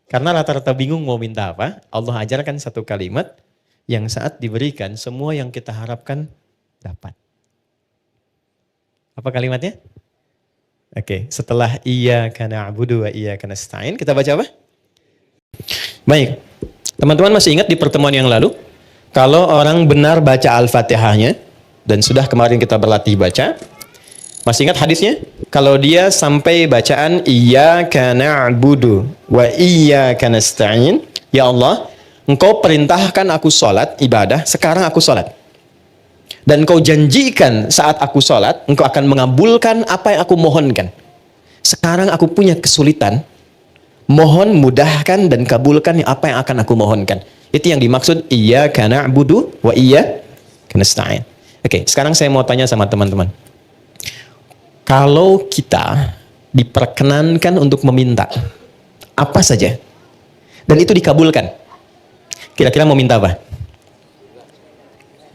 Karena rata-rata bingung mau minta apa, Allah ajarkan satu kalimat yang saat diberikan semua yang kita harapkan dapat. Apa kalimatnya? Oke, setelah iyyaka na'budu wa iyyaka nasta'in, kita baca apa? Baik. Teman-teman masih ingat di pertemuan yang lalu, kalau orang benar baca Al-Fatihahnya, dan sudah kemarin kita berlatih baca, masih ingat hadisnya? Kalau dia sampai bacaan iyyaka na'budu wa iyyaka nasta'in, ya Allah, Engkau perintahkan aku sholat, ibadah, sekarang aku sholat. Dan Engkau janjikan saat aku sholat, Engkau akan mengabulkan apa yang aku mohonkan. Sekarang aku punya kesulitan, mohon mudahkan dan kabulkan apa yang akan aku mohonkan. Itu yang dimaksud iyyaka na'budu wa iyyaka nasta'in. Oke, sekarang saya mau tanya sama teman-teman. Kalau kita diperkenankan untuk meminta apa saja dan itu dikabulkan, kira-kira mau minta apa?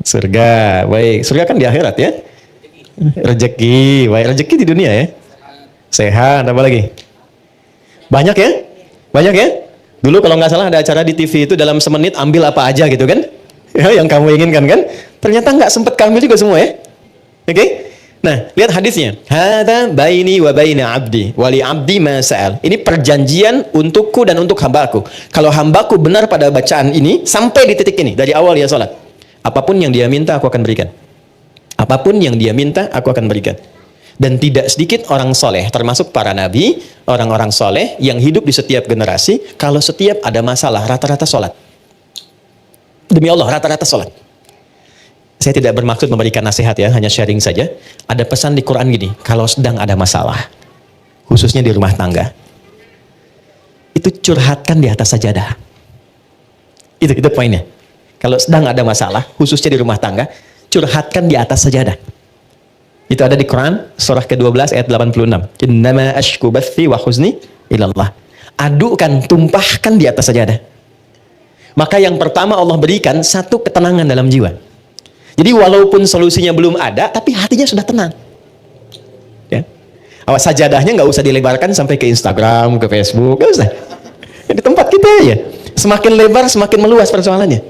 Surga. Baik, surga kan di akhirat ya. Rezeki, baik, rezeki di dunia ya. Sehat, apa lagi? Banyak ya? Banyak ya? Dulu kalau nggak salah ada acara di TV itu dalam semenit ambil apa aja gitu kan? Ya, yang kamu inginkan kan? Ternyata nggak sempat kamu juga semua ya. Oke? Nah, lihat hadisnya. Hadza baini wa baina abdi wa li abdi ma sa'al. Ini perjanjian untukku dan untuk hambaku. Kalau hambaku benar pada bacaan ini sampai di titik ini dari awal dia salat. Apapun yang dia minta aku akan berikan. Apapun yang dia minta aku akan berikan. Dan tidak sedikit orang soleh, termasuk para nabi, orang-orang soleh yang hidup di setiap generasi, kalau setiap ada masalah rata-rata salat. Demi Allah rata-rata salat. Saya tidak bermaksud memberikan nasihat ya, hanya sharing saja. Ada pesan di Quran gini, kalau sedang ada masalah, khususnya di rumah tangga, itu curhatkan di atas sajadah. Itu poinnya. Kalau sedang ada masalah, khususnya di rumah tangga, curhatkan di atas sajadah. Itu ada di Quran, surah ke-12 ayat 86. Innama ashku bathi wa huzni ilallah. Adukan, tumpahkan di atas sajadah. Maka yang pertama Allah berikan satu ketenangan dalam jiwa. Jadi walaupun solusinya belum ada, tapi hatinya sudah tenang. Ya. Awas sajadahnya nggak usah dilebarkan sampai ke Instagram, ke Facebook, nggak usah. Di tempat kita ya. Semakin lebar, semakin meluas persoalannya.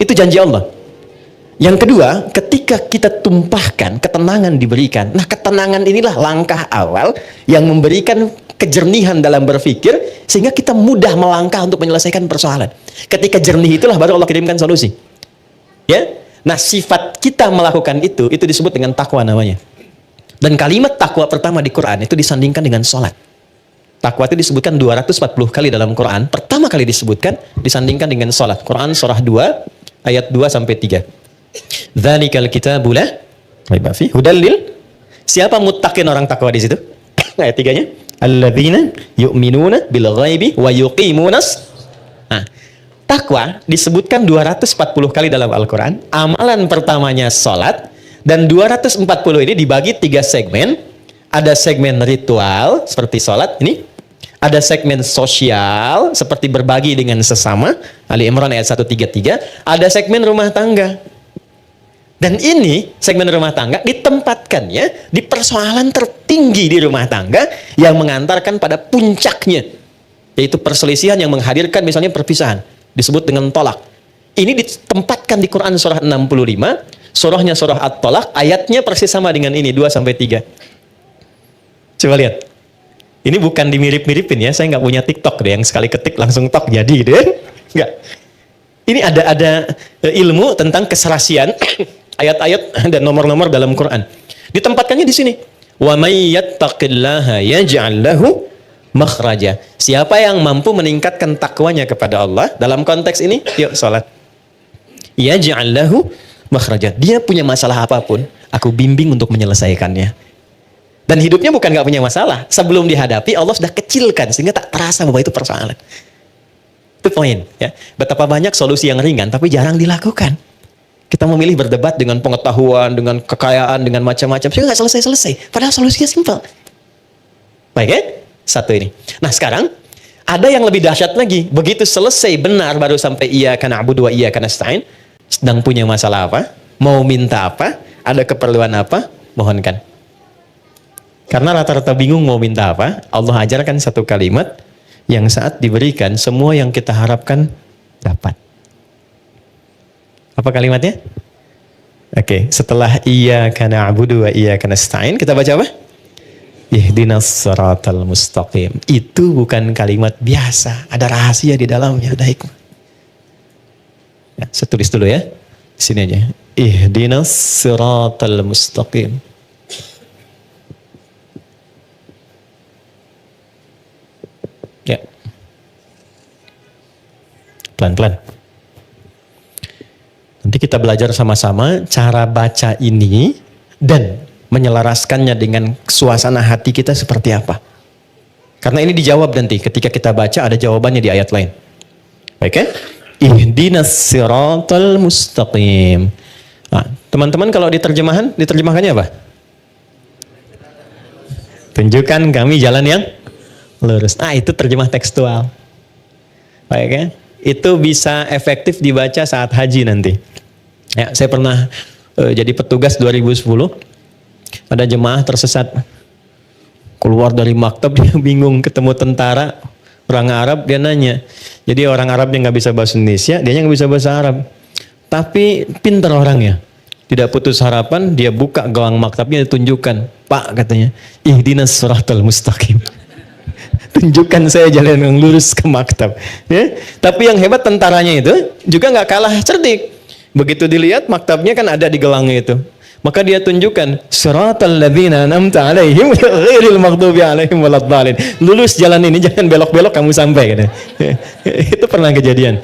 Itu janji Allah. Yang kedua, ketika kita tumpahkan, ketenangan diberikan. Nah, ketenangan inilah langkah awal yang memberikan kejernihan dalam berpikir, sehingga kita mudah melangkah untuk menyelesaikan persoalan. Ketika jernih itulah baru Allah kirimkan solusi. Ya. Nah, sifat kita melakukan itu disebut dengan takwa namanya. Dan kalimat takwa pertama di Quran itu disandingkan dengan sholat. Takwa itu disebutkan 240 kali dalam Quran. Pertama kali disebutkan, disandingkan dengan sholat. Quran surah 2, ayat 2 sampai 3. Dzalikal kitabu la raiba fihi hudal lil. Siapa muttaqin orang takwa di situ? Ayat 3-nya. Alladzina yu'minuna bil ghaibi wa yuqimunas. Nah, takwa disebutkan 240 kali dalam Al-Quran. Amalan pertamanya sholat. Dan 240 ini dibagi 3 segmen. Ada segmen ritual seperti sholat ini. Ada segmen sosial seperti berbagi dengan sesama. Ali Imran ayat 133. Ada segmen rumah tangga. Dan ini segmen rumah tangga ditempatkannya di persoalan tertinggi di rumah tangga yang mengantarkan pada puncaknya. Yaitu perselisihan yang menghadirkan misalnya perpisahan. Disebut dengan tolak. Ini ditempatkan di Quran surah 65, surahnya surah At-Tolak, ayatnya persis sama dengan ini, 2-3. Coba lihat. Ini bukan dimirip-miripin ya, saya nggak punya TikTok deh, yang sekali ketik langsung tok jadi gitu ya. Nggak. Ini ada ilmu tentang keserasian ayat-ayat dan nomor-nomor dalam Quran. Ditempatkannya di sini. Wa may yattaqillaha yaj'al lahu makhraja. Siapa yang mampu meningkatkan takwanya kepada Allah dalam konteks ini, yuk salat. Yaj'al lahu makhraja. Dia punya masalah apapun, aku bimbing untuk menyelesaikannya. Dan hidupnya bukan nggak punya masalah. Sebelum dihadapi, Allah sudah kecilkan sehingga tak terasa bahwa itu persoalan. Itu poin ya. Betapa banyak solusi yang ringan tapi jarang dilakukan. Kita memilih berdebat dengan pengetahuan, dengan kekayaan, dengan macam-macam sehingga nggak selesai-selesai. Padahal solusinya simpel. Baik ya? Satu ini. Nah sekarang ada yang lebih dahsyat lagi. Begitu selesai benar baru sampai iyyaka na'budu wa iyyaka nasta'in. Sedang punya masalah apa? Mau minta apa? Ada keperluan apa? Mohonkan. Karena rata-rata bingung mau minta apa, Allah ajarkan satu kalimat yang saat diberikan semua yang kita harapkan dapat. Apa kalimatnya? Oke, setelah iyyaka na'budu wa iyyaka nasta'in, kita baca apa? Ihdinas siratal mustaqim. Itu bukan kalimat biasa, ada rahasia di dalamnya, ada hikmah. Ya, saya tulis dulu ya. Di sini aja. Ihdinas siratal mustaqim. Ya. Pelan-pelan. Nanti kita belajar sama-sama cara baca ini dan menyelaraskannya dengan suasana hati kita seperti apa. Karena ini dijawab nanti ketika kita baca, ada jawabannya di ayat lain. Baik ya? Ihdinas siratal mustaqim. Nah, teman-teman kalau diterjemahkannya apa? Tunjukkan kami jalan yang lurus. Ah, itu terjemah tekstual. Baik ya? Itu bisa efektif dibaca saat haji nanti. Ya, saya pernah jadi petugas 2010. Ada jemaah tersesat. Keluar dari maktab, dia bingung ketemu tentara orang Arab, dia nanya. Jadi orang Arab yang nggak bisa bahasa Indonesia, dia nggak bisa bahasa Arab. Tapi pintar orangnya. Tidak putus harapan, dia buka gawang maktabnya, ditunjukkan. Pak, katanya, ihdinas siratal mustaqim. Tunjukkan saya jalan yang lurus ke maktab. Ya? Tapi yang hebat tentaranya itu juga nggak kalah cerdik. Begitu dilihat maktabnya kan ada di gelangnya itu. Maka dia tunjukkan siratal ladzina an'amta 'alaihim ghairil maghdubi 'alaihim waladdallin. Lulus jalan ini, jangan belok-belok kamu sampai katanya. Itu pernah kejadian.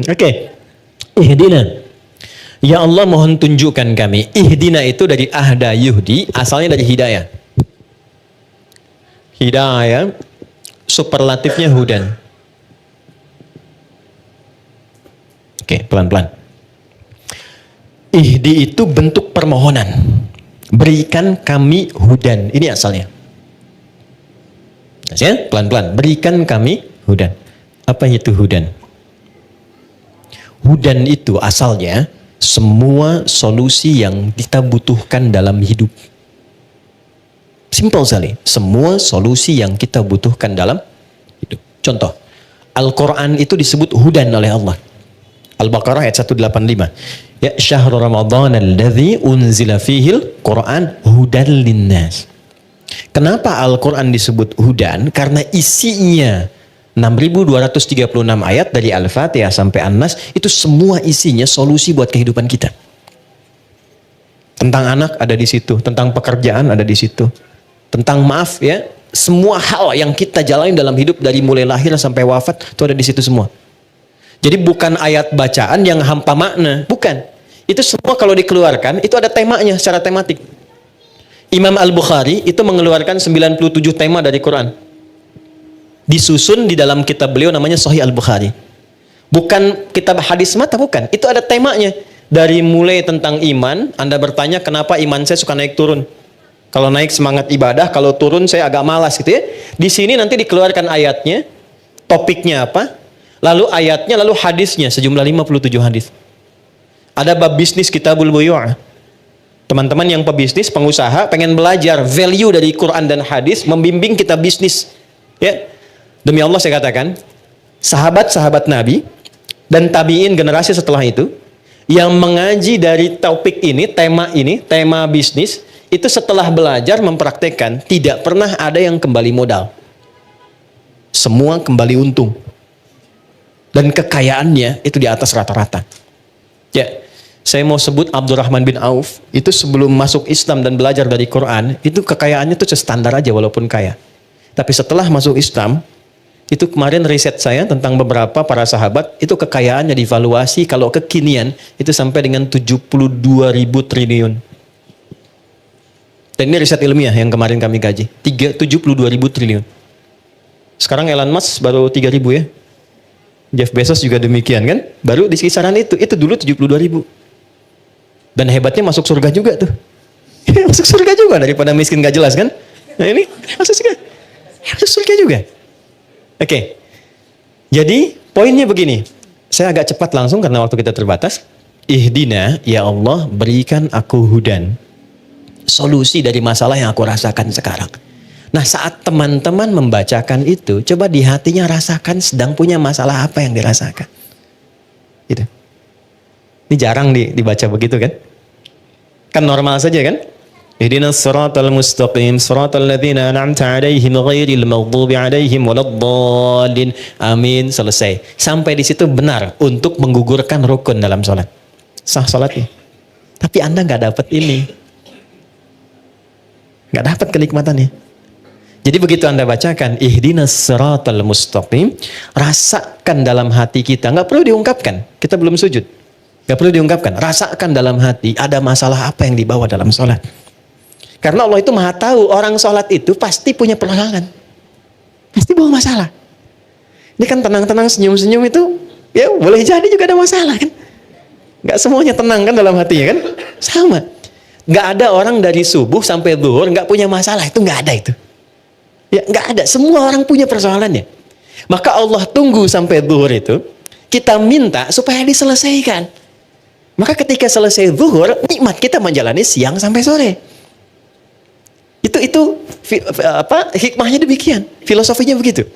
Oke. Ihdina. Ya Allah, mohon tunjukkan kami. Ihdina itu dari ahda yuhdi, asalnya dari hidayah. Hidayah superlatifnya hudan. Oke, pelan-pelan. Ihdi itu bentuk permohonan. Berikan kami hudan. Ini asalnya. Ya, pelan-pelan. Berikan kami hudan. Apa itu hudan? Hudan itu asalnya semua solusi yang kita butuhkan dalam hidup. Simpel sekali. Semua solusi yang kita butuhkan dalam hidup. Contoh, Al-Quran itu disebut hudan oleh Allah. Al-Baqarah ayat 185. Ya syahrul Ramadan alladzi unzila fihil Quran hudan linnas. Kenapa Al-Quran disebut hudan? Karena isinya 6.236 ayat dari Al-Fatihah sampai An-Nas, itu semua isinya solusi buat kehidupan kita. Tentang anak ada di situ, tentang pekerjaan ada di situ. Tentang maaf ya, semua hal yang kita jalani dalam hidup dari mulai lahir sampai wafat itu ada di situ semua. Jadi bukan ayat bacaan yang hampa makna, bukan. Itu semua kalau dikeluarkan, itu ada temanya secara tematik. Imam Al-Bukhari itu mengeluarkan 97 tema dari Quran. Disusun di dalam kitab beliau namanya Sahih Al-Bukhari. Bukan kitab hadis mata, bukan. Itu ada temanya. Dari mulai tentang iman, Anda bertanya kenapa iman saya suka naik turun. Kalau naik semangat ibadah, kalau turun saya agak malas gitu ya. Di sini nanti dikeluarkan ayatnya, topiknya apa, lalu ayatnya, lalu hadisnya, sejumlah 57 hadis. Ada bab bisnis kitabul buyu'ah. Teman-teman yang pebisnis, pengusaha, pengen belajar value dari Quran dan hadis, membimbing kita bisnis. Ya, demi Allah saya katakan, sahabat-sahabat Nabi dan tabi'in generasi setelah itu, yang mengaji dari topik ini, tema bisnis, itu setelah belajar mempraktekkan, tidak pernah ada yang kembali modal. Semua kembali untung. Dan kekayaannya itu di atas rata-rata. Ya, saya mau sebut Abdurrahman bin Auf, itu sebelum masuk Islam dan belajar dari Quran, itu kekayaannya tuh standar aja walaupun kaya. Tapi setelah masuk Islam, itu kemarin riset saya tentang beberapa para sahabat, itu kekayaannya divaluasi kalau kekinian, itu sampai dengan 72.000 triliun. Dan ini riset ilmiah yang kemarin kami kaji, 72.000 triliun. Sekarang Elon Musk baru 3.000 ya. Jeff Bezos juga demikian kan, baru di kisaran itu dulu 72.000. Dan hebatnya masuk surga juga tuh. Masuk surga juga daripada miskin gak jelas kan. Nah ini masuk surga juga. Oke. Jadi poinnya begini. Saya agak cepat langsung karena waktu kita terbatas. Ihdina, ya Allah, berikan aku hudan. Solusi dari masalah yang aku rasakan sekarang. Nah, saat teman-teman membacakan itu, coba di hatinya rasakan sedang punya masalah apa yang dirasakan. Gitu. Ini jarang dibaca begitu kan? Kan normal saja kan? Ihdinas siratal mustaqim siratal ladzina an'amta 'alaihim ghairil maghdubi 'alaihim waladdallin. Amin, selesai. Sampai di situ benar untuk menggugurkan rukun dalam salat. Sah salatnya. Tapi Anda nggak dapat ini. Nggak dapat kenikmatannya. Jadi begitu Anda bacakan ihdinas siratal mustaqim, rasakan dalam hati kita, nggak perlu diungkapkan. Kita belum sujud. Nggak perlu diungkapkan. Rasakan dalam hati ada masalah apa yang dibawa dalam salat. Karena Allah itu maha tahu orang sholat itu pasti punya persoalan. Pasti bawa masalah. Ini kan tenang-tenang senyum-senyum itu ya boleh jadi juga ada masalah kan. Gak semuanya tenang kan dalam hatinya kan. Sama. Gak ada orang dari subuh sampai zuhur gak punya masalah. Itu gak ada itu. Ya gak ada. Semua orang punya persoalannya. Maka Allah tunggu sampai zuhur itu. Kita minta supaya diselesaikan. Maka ketika selesai zuhur, nikmat kita menjalani siang sampai sore. Itu hikmahnya demikian, filosofinya begitu.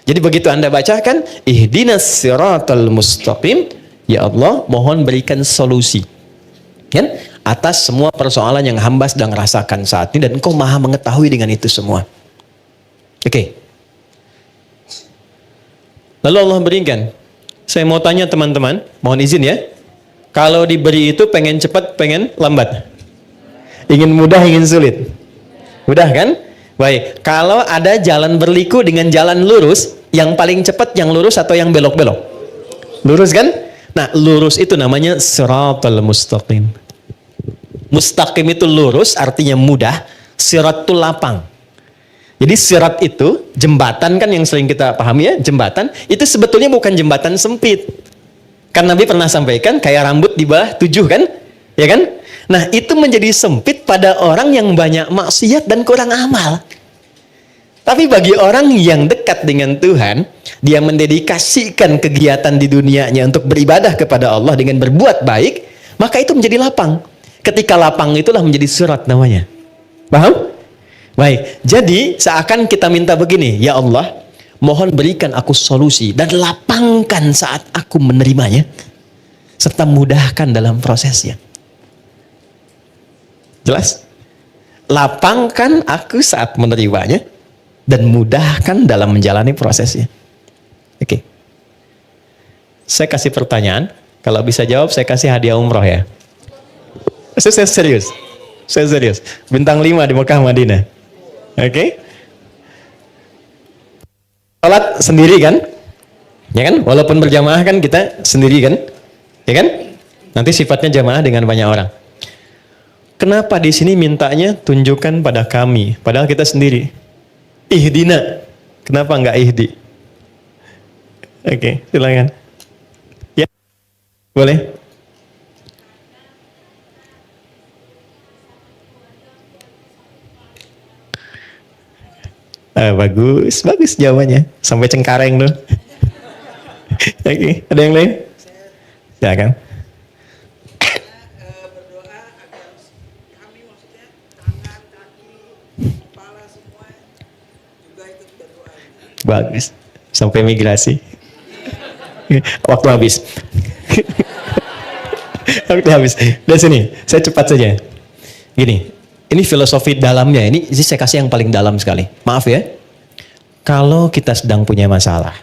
Jadi begitu Anda bacakan ihdinas siratal mustaqim, ya Allah mohon berikan solusi kan atas semua persoalan yang hamba sedang rasakan saat ini, dan Engkau maha mengetahui dengan itu semua. Oke. Lalu Allah berikan. Saya mau tanya teman-teman, mohon izin ya. Kalau diberi itu pengen cepat, pengen lambat? Ingin mudah, ingin sulit? Mudah kan? Baik, kalau ada jalan berliku dengan jalan lurus, yang paling cepat yang lurus atau yang belok-belok? Lurus kan? Nah, lurus itu namanya siratal mustaqim. Mustaqim itu lurus, artinya mudah. Sirat itu lapang. Jadi sirat itu, jembatan kan yang sering kita pahami ya, jembatan, itu sebetulnya bukan jembatan sempit. Kan Nabi pernah sampaikan, kayak rambut di bawah 7 kan? Ya kan? Nah, itu menjadi sempit pada orang yang banyak maksiat dan kurang amal. Tapi bagi orang yang dekat dengan Tuhan, dia mendedikasikan kegiatan di dunianya untuk beribadah kepada Allah dengan berbuat baik, maka itu menjadi lapang. Ketika lapang itulah menjadi surat namanya. Paham? Baik, jadi seakan kita minta begini, ya Allah, mohon berikan aku solusi dan lapangkan saat aku menerimanya, serta mudahkan dalam prosesnya. Jelas? Lapangkan aku saat menerimanya dan mudahkan dalam menjalani prosesnya. Oke. Saya kasih pertanyaan, kalau bisa jawab saya kasih hadiah umroh ya. Saya serius. Saya serius. Bintang 5 di Mekah Madinah. Oke. Salat sendiri kan? Ya kan? Walaupun berjamaah kan kita sendiri kan? Ya kan? Nanti sifatnya jamaah dengan banyak orang. Kenapa di sini mintanya tunjukkan pada kami, padahal kita sendiri? Ihdina. Kenapa enggak ihdi? Oke, silakan. Ya. Boleh? Bagus, bagus jawabannya. Sampai Cengkareng tuh. Oke, ada yang lain? Silakan. Bagus. Sampai migrasi. Waktu habis. Waktu habis. Dari sini, saya cepat saja. Gini, ini filosofi dalamnya. Ini saya kasih yang paling dalam sekali. Maaf ya. Kalau kita sedang punya masalah.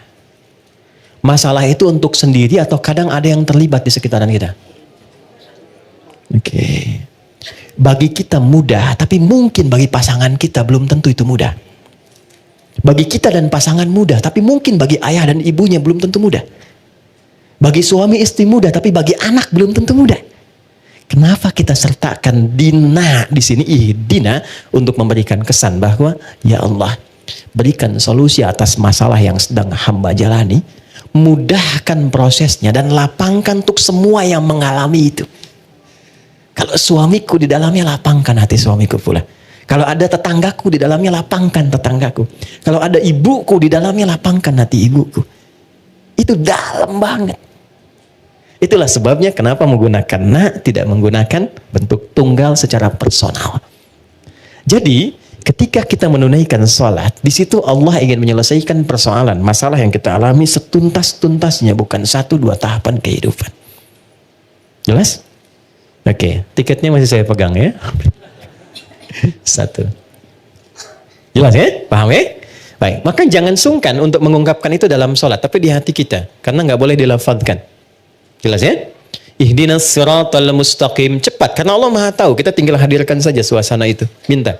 Masalah itu untuk sendiri atau kadang ada yang terlibat di sekitaran kita. Oke. Bagi kita mudah, tapi mungkin bagi pasangan kita belum tentu itu mudah. Bagi kita dan pasangan mudah, tapi mungkin bagi ayah dan ibunya belum tentu mudah. Bagi suami istri mudah, tapi bagi anak belum tentu mudah. Kenapa kita sertakan dina di sini, ihdina, untuk memberikan kesan bahwa ya Allah, berikan solusi atas masalah yang sedang hamba jalani, mudahkan prosesnya dan lapangkan untuk semua yang mengalami itu. Kalau suamiku di dalamnya, lapangkan hati suamiku pula. Kalau ada tetanggaku di dalamnya, lapangkan tetanggaku. Kalau ada ibuku di dalamnya, lapangkan hati ibuku. Itu dalam banget. Itulah sebabnya kenapa menggunakan na, tidak menggunakan bentuk tunggal secara personal. Jadi Ketika kita menunaikan sholat, di situ Allah ingin menyelesaikan persoalan, masalah yang kita alami setuntas-tuntasnya, bukan 1-2 tahapan kehidupan. Jelas? Oke, tiketnya masih saya pegang ya. 1. Jelas ya? Paham ya? Baik, maka jangan sungkan untuk mengungkapkan itu dalam sholat, tapi di hati kita, karena nggak boleh dilafadzkan. Jelas ya? Ihdinas siratal mustaqim. Cepat, karena Allah Maha tahu, kita tinggal hadirkan saja suasana itu. Minta.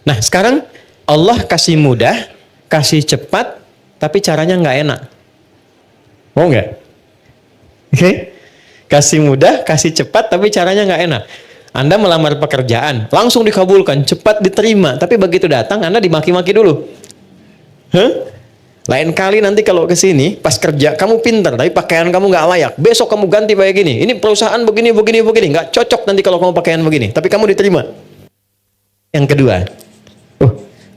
Nah, sekarang Allah kasih mudah, kasih cepat, tapi caranya nggak enak. Mau nggak? Oke? Kasih mudah, kasih cepat, tapi caranya nggak enak. Anda melamar pekerjaan, langsung dikabulkan, cepat diterima, tapi begitu datang Anda dimaki-maki dulu. Lain kali nanti kalau ke sini, pas kerja kamu pintar, tapi pakaian kamu nggak layak. Besok kamu ganti kayak gini. Ini perusahaan begini, nggak cocok nanti kalau kamu pakaian begini. Tapi kamu diterima. Yang kedua,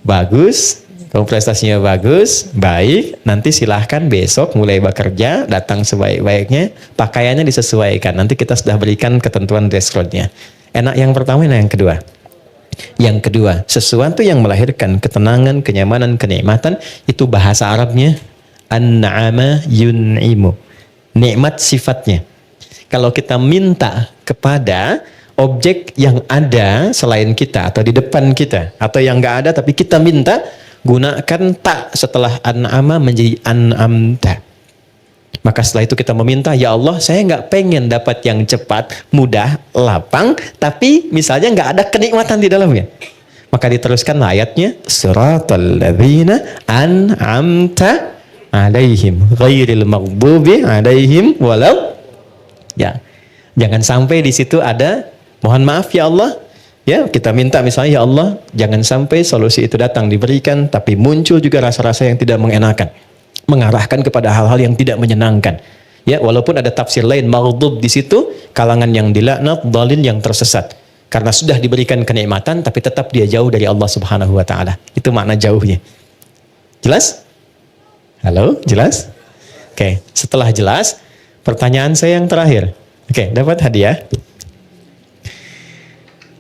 bagus, kamu prestasinya bagus, baik, nanti silahkan besok mulai bekerja, datang sebaik-baiknya, pakaiannya disesuaikan, nanti kita sudah berikan ketentuan dress code-nya. Enak yang pertama, enak yang kedua. Yang kedua, sesuatu yang melahirkan ketenangan, kenyamanan, kenikmatan, itu bahasa Arabnya an-na'ama yun'imu. Nikmat sifatnya. Kalau kita minta kepada objek yang ada selain kita atau di depan kita atau yang nggak ada tapi kita minta, gunakan tak setelah an'ama menjadi an'amta. Maka setelah itu kita meminta, ya Allah, saya nggak pengen dapat yang cepat, mudah, lapang, tapi misalnya nggak ada kenikmatan di dalamnya. Maka diteruskan ayatnya, siratal ladzina an'amta alaihim ghairil maghdubi alaihim walau. Ya, jangan sampai di situ ada mohon maaf ya Allah, ya kita minta misalnya ya Allah, jangan sampai solusi itu datang diberikan, tapi muncul juga rasa-rasa yang tidak mengenakan, mengarahkan kepada hal-hal yang tidak menyenangkan. Ya, walaupun ada tafsir lain, maghdub di situ kalangan yang dilaknat, dhalin yang tersesat, karena sudah diberikan kenikmatan, tapi tetap dia jauh dari Allah Subhanahu Wa Taala. Itu makna jauhnya. Jelas? Halo, jelas? Oke, setelah jelas, pertanyaan saya yang terakhir. Oke, dapat hadiah.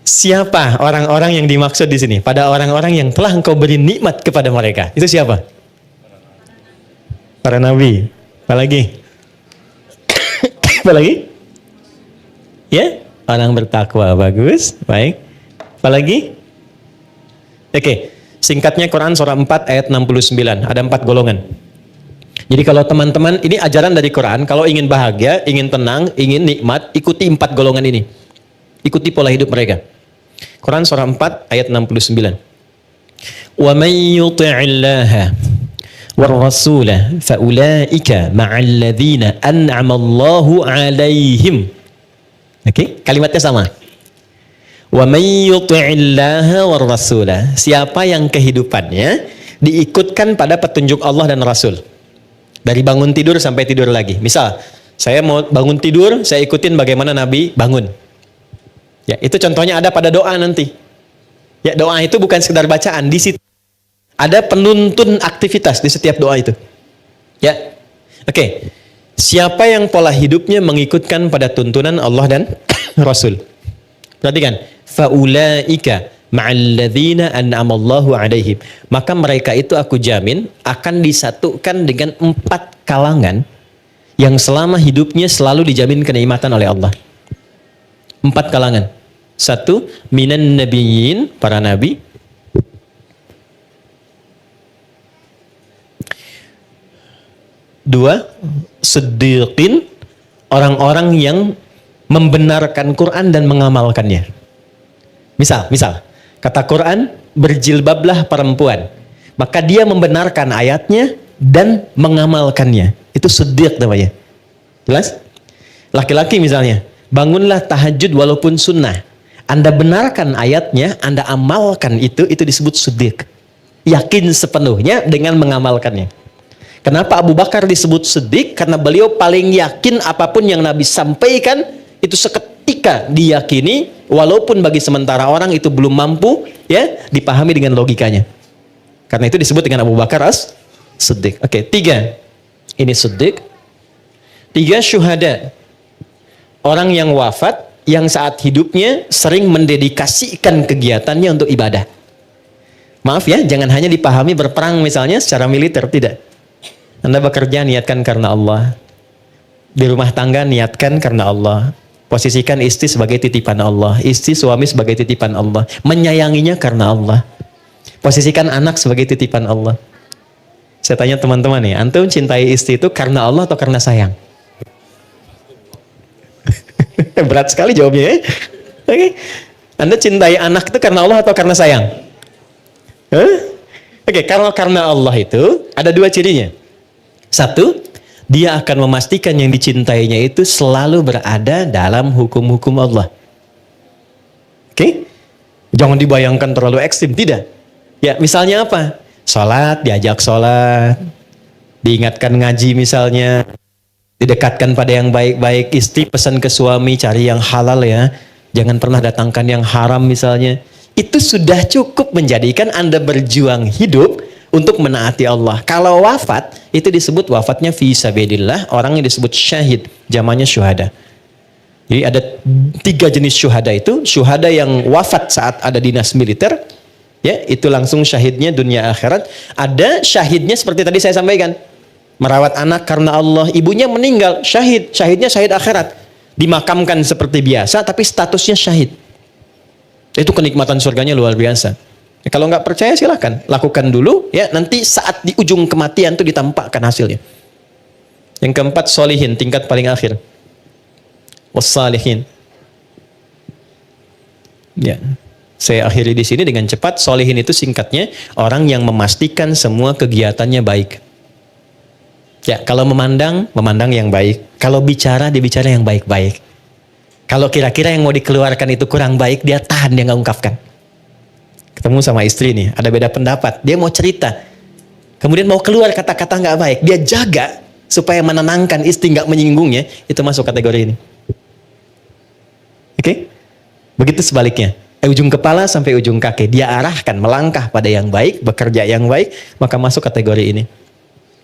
Siapa orang-orang yang dimaksud di sini? Pada orang-orang yang telah engkau beri nikmat kepada mereka. Itu siapa? Para nabi. Apa lagi? Apa lagi? Ya, orang bertakwa. Bagus. Baik. Apa lagi? Oke. Singkatnya Quran surah 4 ayat 69. Ada 4 golongan. Jadi kalau teman-teman, ini ajaran dari Quran, kalau ingin bahagia, ingin tenang, ingin nikmat, ikuti 4 golongan ini. Ikuti pola hidup mereka. Quran surah 4 ayat 69. Wa may yuti'illaha war rasula fa ulaika ma'al ladzina an'ama Allahu 'alaihim. Oke, kalimatnya sama. Wa may yuti'illaha war rasula. Siapa yang kehidupannya diikutkan pada petunjuk Allah dan Rasul. Dari bangun tidur sampai tidur lagi. Misal, saya mau bangun tidur, saya ikutin bagaimana Nabi bangun. Ya, itu contohnya ada pada doa nanti. Ya, doa itu bukan sekedar bacaan, di situ ada penuntun aktivitas di setiap doa itu. Ya. Oke. Siapa yang pola hidupnya mengikutkan pada tuntunan Allah dan Rasul? Perhatikan, faulaika ma'alladzina an'amallahu 'alaihim. Maka mereka itu aku jamin akan disatukan dengan 4 kalangan yang selama hidupnya selalu dijamin kenikmatan oleh Allah. 4 kalangan. 1, minan nabiyyin, para nabi. 2, siddiqin, orang-orang yang membenarkan Quran dan mengamalkannya. Misal, kata Quran, berjilbablah perempuan. Maka dia membenarkan ayatnya dan mengamalkannya. Itu siddiq namanya. Jelas? Laki-laki misalnya, bangunlah tahajud walaupun sunnah. Anda benarkan ayatnya, Anda amalkan itu disebut siddiq. Yakin sepenuhnya dengan mengamalkannya. Kenapa Abu Bakar disebut siddiq? Karena beliau paling yakin apapun yang Nabi sampaikan, itu seketika diyakini, walaupun bagi sementara orang itu belum mampu ya dipahami dengan logikanya. Karena itu disebut dengan Abu Bakar as-siddiq. Oke, 3. Ini siddiq. 3, syuhada. Orang yang wafat, yang saat hidupnya sering mendedikasikan kegiatannya untuk ibadah. Maaf ya, jangan hanya dipahami berperang misalnya secara militer, tidak. Anda bekerja niatkan karena Allah. Di rumah tangga niatkan karena Allah. Posisikan istri sebagai titipan Allah, istri suami sebagai titipan Allah. Menyayanginya karena Allah. Posisikan anak sebagai titipan Allah. Saya tanya teman-teman nih, antum cintai istri itu karena Allah atau karena sayang? Berat sekali jawabnya ya. Oke. Anda cintai anak itu karena Allah atau karena sayang? Oke, kalau karena Allah itu ada dua cirinya. Satu, dia akan memastikan yang dicintainya itu selalu berada dalam hukum-hukum Allah. Oke? Jangan dibayangkan terlalu ekstrim, tidak. Ya, misalnya apa? Sholat, diajak sholat. Diingatkan ngaji misalnya. Didekatkan pada yang baik-baik. Istri pesan ke suami, cari yang halal ya. Jangan pernah datangkan yang haram misalnya. Itu sudah cukup menjadikan Anda berjuang hidup untuk menaati Allah. Kalau wafat, itu disebut wafatnya fi sabilillah, orang yang disebut syahid, jamannya syuhada. Jadi ada 3 jenis syuhada itu, syuhada yang wafat saat ada dinas militer, ya, itu langsung syahidnya dunia akhirat. Ada syahidnya seperti tadi saya sampaikan, merawat anak karena Allah, ibunya meninggal, syahid, syahidnya syahid akhirat. Dimakamkan seperti biasa, tapi statusnya syahid. Itu kenikmatan surganya luar biasa. Ya, kalau nggak percaya silahkan lakukan dulu ya, nanti saat di ujung kematian itu ditampakkan hasilnya. Yang keempat, solihin, tingkat paling akhir. Wassalihin. Ya, saya akhiri di sini dengan cepat. Solihin itu singkatnya orang yang memastikan semua kegiatannya baik. Ya, kalau memandang yang baik. Kalau bicara, dia bicara yang baik-baik. Kalau kira-kira yang mau dikeluarkan itu kurang baik, dia tahan, dia nggak ungkapkan. Ketemu sama istri nih, ada beda pendapat, dia mau cerita. Kemudian mau keluar kata-kata nggak baik, dia jaga supaya menenangkan istri, nggak menyinggungnya, itu masuk kategori ini. Oke? Begitu sebaliknya. Ujung kepala sampai ujung kaki, dia arahkan melangkah pada yang baik, bekerja yang baik, maka masuk kategori ini.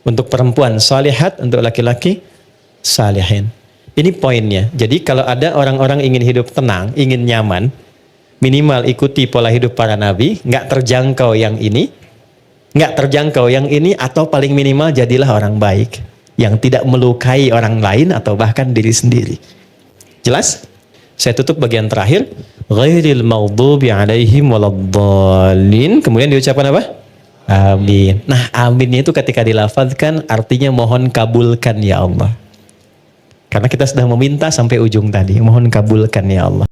Untuk perempuan, salihat, untuk laki-laki, salihin. Ini poinnya. Jadi kalau ada orang-orang ingin hidup tenang, ingin nyaman, minimal ikuti pola hidup para nabi, nggak terjangkau yang ini, atau paling minimal jadilah orang baik yang tidak melukai orang lain atau bahkan diri sendiri. Jelas? Saya tutup bagian terakhir. Ghairil maghdubi alaihim waladdallin. Kemudian diucapkan apa? Amin. Nah, aminnya itu ketika dilafazkan artinya mohon kabulkan ya Allah. Karena kita sudah meminta sampai ujung tadi. Mohon kabulkan ya Allah.